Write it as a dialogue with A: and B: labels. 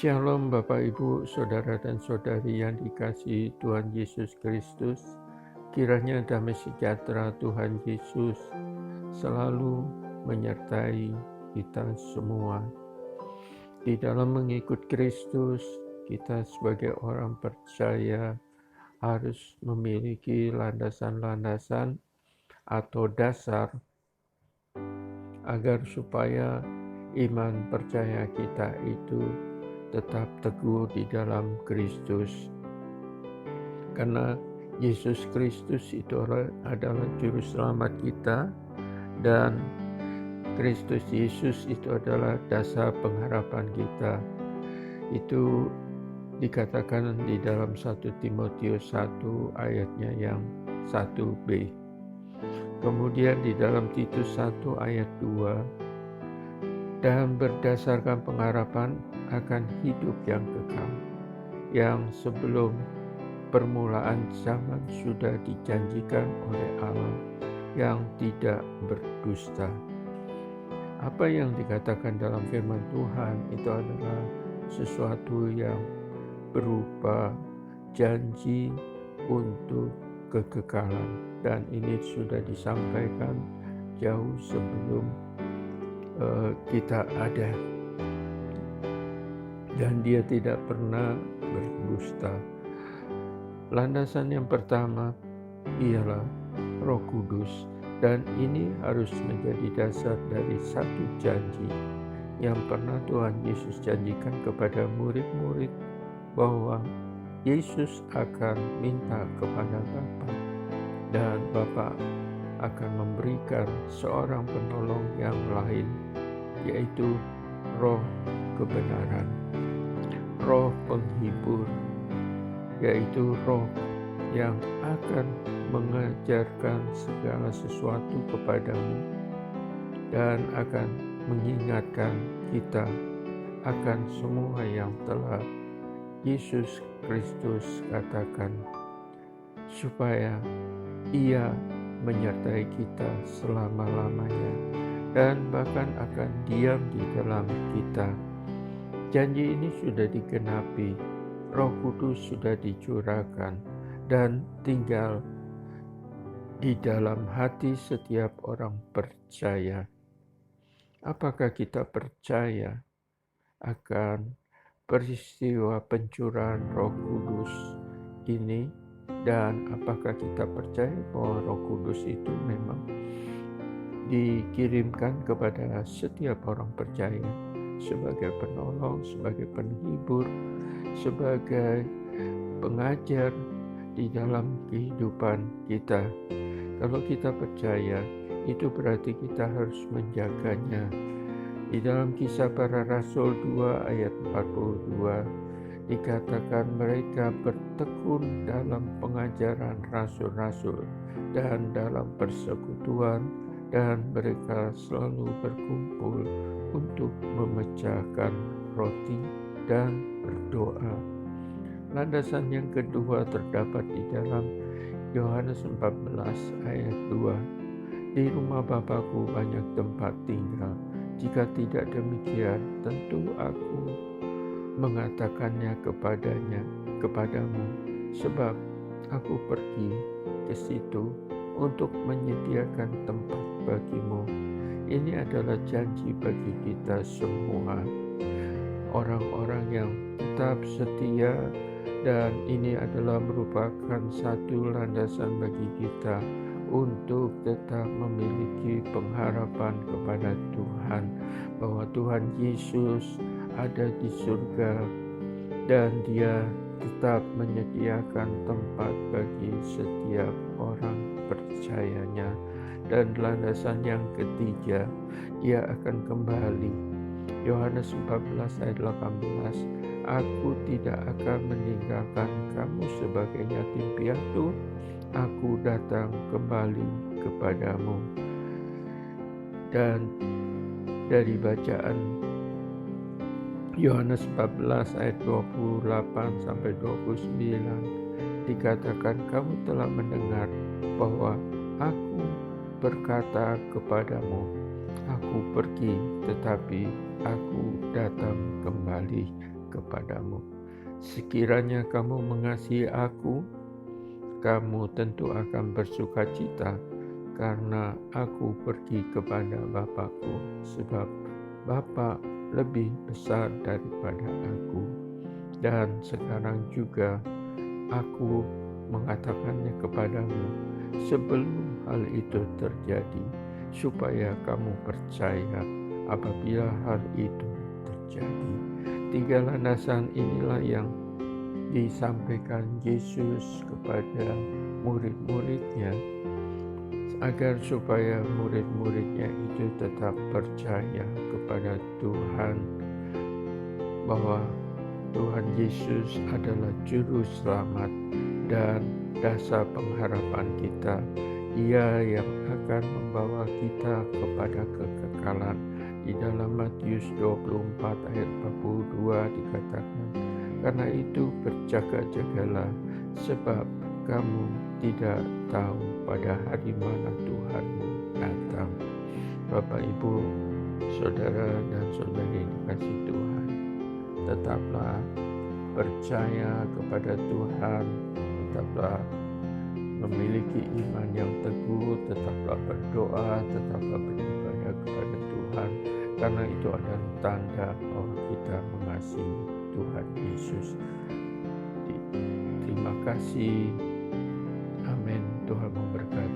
A: Shalom Bapak Ibu, Saudara dan Saudari yang dikasihi Tuhan Yesus Kristus. Kiranya damai sejahtera Tuhan Yesus selalu menyertai kita semua. Di dalam mengikut Kristus, kita sebagai orang percaya harus memiliki landasan-landasan atau dasar agar supaya iman percaya kita itu tetap teguh di dalam Kristus. Karena Yesus Kristus itu adalah juru selamat kita, dan Kristus Yesus itu adalah dasar pengharapan kita. Itu dikatakan di dalam 1 Timotius 1 ayatnya yang 1b. Kemudian di dalam Titus 1 ayat 2, dan berdasarkan pengharapan akan hidup yang kekal, yang sebelum permulaan zaman sudah dijanjikan oleh Allah yang tidak berdusta. Apa yang dikatakan dalam firman Tuhan itu adalah sesuatu yang berupa janji untuk kekekalan, dan ini sudah disampaikan jauh sebelum kita ada, dan dia tidak pernah berdusta. Landasan yang pertama ialah Roh Kudus, dan ini harus menjadi dasar dari satu janji yang pernah Tuhan Yesus janjikan kepada murid-murid, bahwa Yesus akan minta kepada Bapa, dan Bapa akan memberikan seorang penolong yang lain, yaitu Roh kebenaran, Roh penghibur, yaitu Roh yang akan mengajarkan segala sesuatu kepadamu dan akan mengingatkan kita akan semua yang telah Yesus Kristus katakan, supaya Ia menyertai kita selama-lamanya dan bahkan akan diam di dalam kita. Janji ini sudah digenapi, Roh Kudus sudah dicurahkan dan tinggal di dalam hati setiap orang percaya. Apakah kita percaya akan peristiwa pencurahan Roh Kudus ini? Dan apakah kita percaya bahwa Roh Kudus itu memang dikirimkan kepada setiap orang percaya sebagai penolong, sebagai penghibur, sebagai pengajar di dalam kehidupan kita? Kalau kita percaya, itu berarti kita harus menjaganya. Di dalam Kisah Para Rasul 2 ayat 42 dikatakan mereka bertekun dalam pengajaran rasul-rasul dan dalam persekutuan, dan mereka selalu berkumpul untuk memecahkan roti dan berdoa. Landasan yang kedua terdapat di dalam Yohanes 14 ayat 2. Di rumah Bapakku banyak tempat tinggal. Jika tidak demikian, tentu aku mengatakannya kepadamu, sebab aku pergi ke situ untuk menyediakan tempat bagimu. Ini adalah janji bagi kita semua, orang-orang yang tetap setia, dan ini adalah merupakan satu landasan bagi kita untuk tetap memiliki pengharapan kepada Tuhan, bahwa Tuhan Yesus ada di surga dan Dia tetap menyediakan tempat bagi setiap orang percayanya. Dan landasan yang ketiga, Dia akan kembali. Yohanes 14 ayat 18, aku tidak akan meninggalkan kamu sebagai yatim piatu, aku datang kembali kepadamu. Dan dari bacaan Yohanes 14 ayat 28 sampai 29 dikatakan, kamu telah mendengar bahwa aku berkata kepadamu, aku pergi tetapi aku datang kembali. kepadamu. Sekiranya kamu mengasihi aku, kamu tentu akan bersukacita karena aku pergi kepada Bapa-Ku, sebab Bapa lebih besar daripada aku. Dan sekarang juga aku mengatakannya kepadamu sebelum hal itu terjadi, supaya kamu percaya apabila hal itu terjadi. 3 landasan inilah yang disampaikan Yesus kepada murid-muridnya, agar supaya murid-muridnya itu tetap percaya kepada Tuhan, bahwa Tuhan Yesus adalah Juru Selamat dan dasar pengharapan kita. Ia yang akan membawa kita kepada kekekalan. Di dalam Matius 24 ayat 42 dikatakan, karena itu berjaga-jagalah, sebab kamu tidak tahu pada hari mana Tuhanmu datang. Bapak, Ibu, saudara dan saudari dikasih Tuhan, tetaplah percaya kepada Tuhan, tetaplah memiliki iman yang teguh, tetaplah berdoa, tetaplah beribadah kepada Tuhan, karena itu adalah tanda bahwa kita mengasihi Tuhan Yesus. Terima kasih. Amin. Tuhan memberkati.